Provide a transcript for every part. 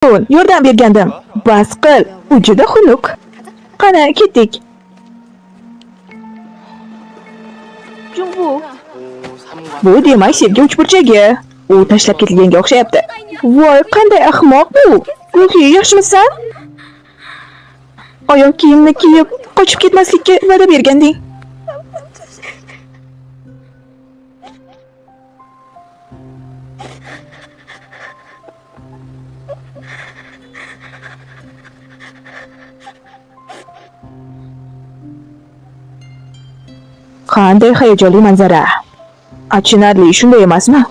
Yordam bergandim. Bas qil. U juda xunuk. Qani, ketdik. Bu demak sevgi uchburchagi. U tashlab ketilganga o'xshayapti. Voy, qanday ahmoq bu. Ruhi, yaxshimisan? Oyoq kiyimni kiyib, qochib ketmaslikka va'da berganding. Qanday hayajonli manzara. Achinarli, shunday emasmi?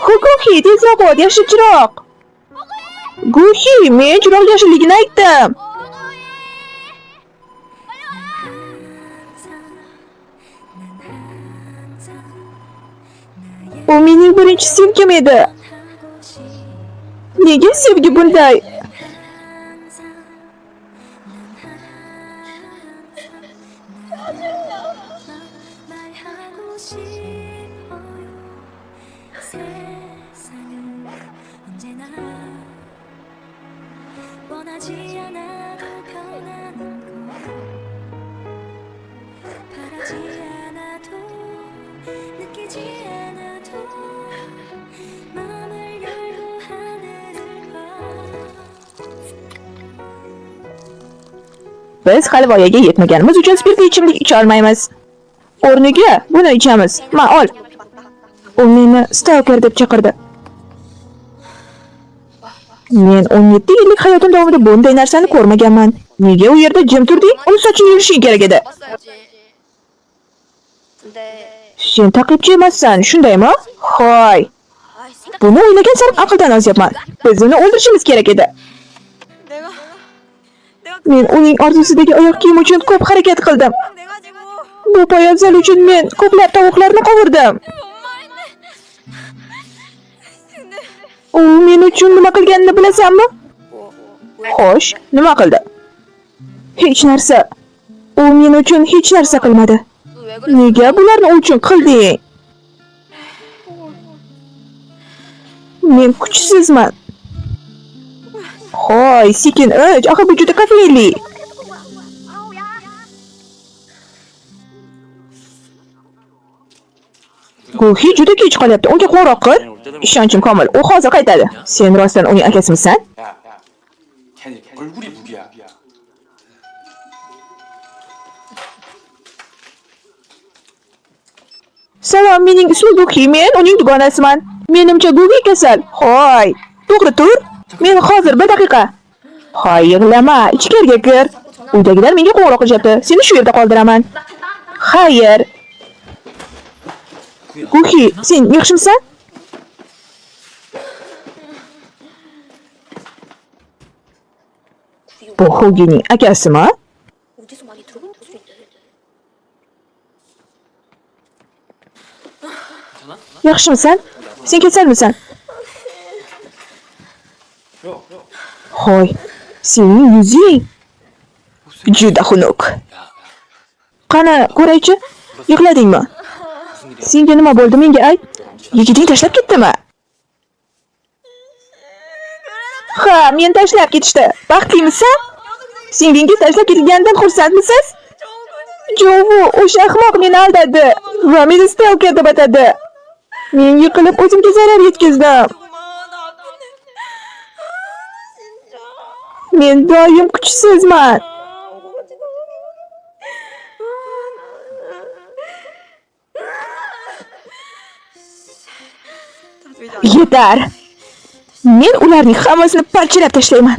Guhi, tezroq ol, yashil chiroq. Guhi, men chiroq yashilligini aytdim. U mening birinchi sevgim edi. Nega sevgi bunday? Biz hali voyaga yetmaganimiz uchun spirtli ichimlik icha olmaymiz. O'rniga buni ichamiz. Ma, ol. U meni stalker deb chaqirdi. Men 17 yillik hayotim davomida bunday narsani ko'rmaganman. Nega u yerda jim turding? Uni soching yurishing kerak edi. Sen taqibchi emassan, shundaymi? Hoy. Buni o'ylagan sari aqldan ozyapman. Biz uni o'ldirishimiz kerak edi. Men uning orzusidagi oyoq kiyim uchun ko'p harakat qildim. Bu poyabzal uchun men ko'plab tovuqlarni qovurdim. U men uchun nima qilganini bilasanmi? Xo'sh, nima qildi? Hech narsa. U men uchun hech narsa qilmadi. Nega bularni uchun qilding? Men kuchsizman. Hoy, sekin ich, axir bu juda kafeynli. Guhi juda kech qolyapti. Unga qo'ng'iroq qil. Ishonchim komil. U hozir qaytadi. Sen rostdan uning akasimisan? 얼굴이 무기야. Salom, mening ismim Guhi. Men uning dugonasiman. Menimcha Guhi kasal. Hoy, to'g'ri tur. Men hozir bir daqiqa. Hoy, yig'lama, ichkariga kir. Uydagilar menga qo'ng'iroq qilyapti. Seni shu yerda qoldiraman. Xayr. Guhi, sen yaxshimisan? Bu Hugining akasimi? Yaxshimisan? Sen kasalmisan? Hoy, sening yuzing juda xunuk. Qani, ko'raychi? Yig'ladingmi? Senga nima bo'ldi, menga ayt. Yigiting tashlab ketdimi? Ha, men tashlab ketishdi. Baxtlimisan? Singlingiz tashlab ketilganidan xursandmisiz? Jovu, o'sha ahmoq meni aldadi va meni stalker deb atadi. Men yiqilib o'zimga zarar yetkazdim. Men doim kuchsizman. Yetar. Men ularning hammasini parchalab tashlayman.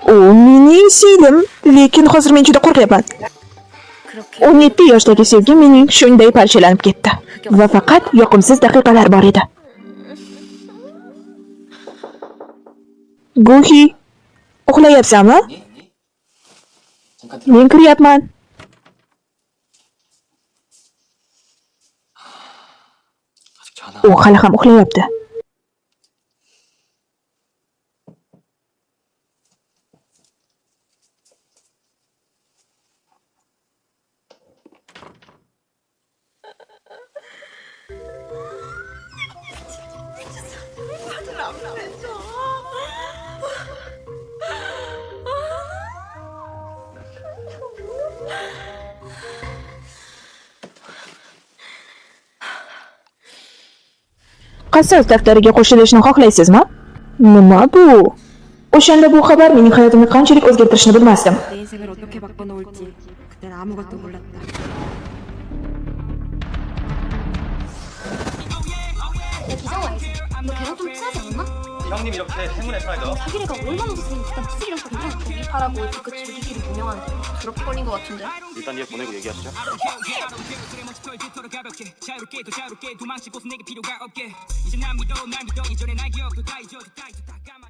U mening singlim, lekin hozir men juda qo'rqyapman. 17 yoshdagi sevgim mening shunday parchalanib ketdi va faqat yoqimsiz daqiqalar bor edi. Guhi, uxlayapsanmi? Men kiryapman. U hali ham uxlayapti. Qasos daftariga qo'shilishni xohlaysizmi? Nima bu? O'shanda bu xabar mening hayotimni qanchalik o'zgartirishini bilmasdim. 내 인생을 어떻게 바꿔놓을지 그땐 아무것도 몰랐다. 야 기정아 너 걔랑 좀 친하지 않나? 형님 이렇게 행운의 사이다. 자기네가 얼마나 무슨 일단 부스기랑 사귀냐? 고기 팔아고 그 줄기기를 운영하는 그렇게 걸린 것 같은데 일단 얘 보내고 얘기하시죠. 자유롭게 도망치고서 내게 필요가 없게 이제 날 믿어 이전에 날 기억도 다 잊어도 다 까만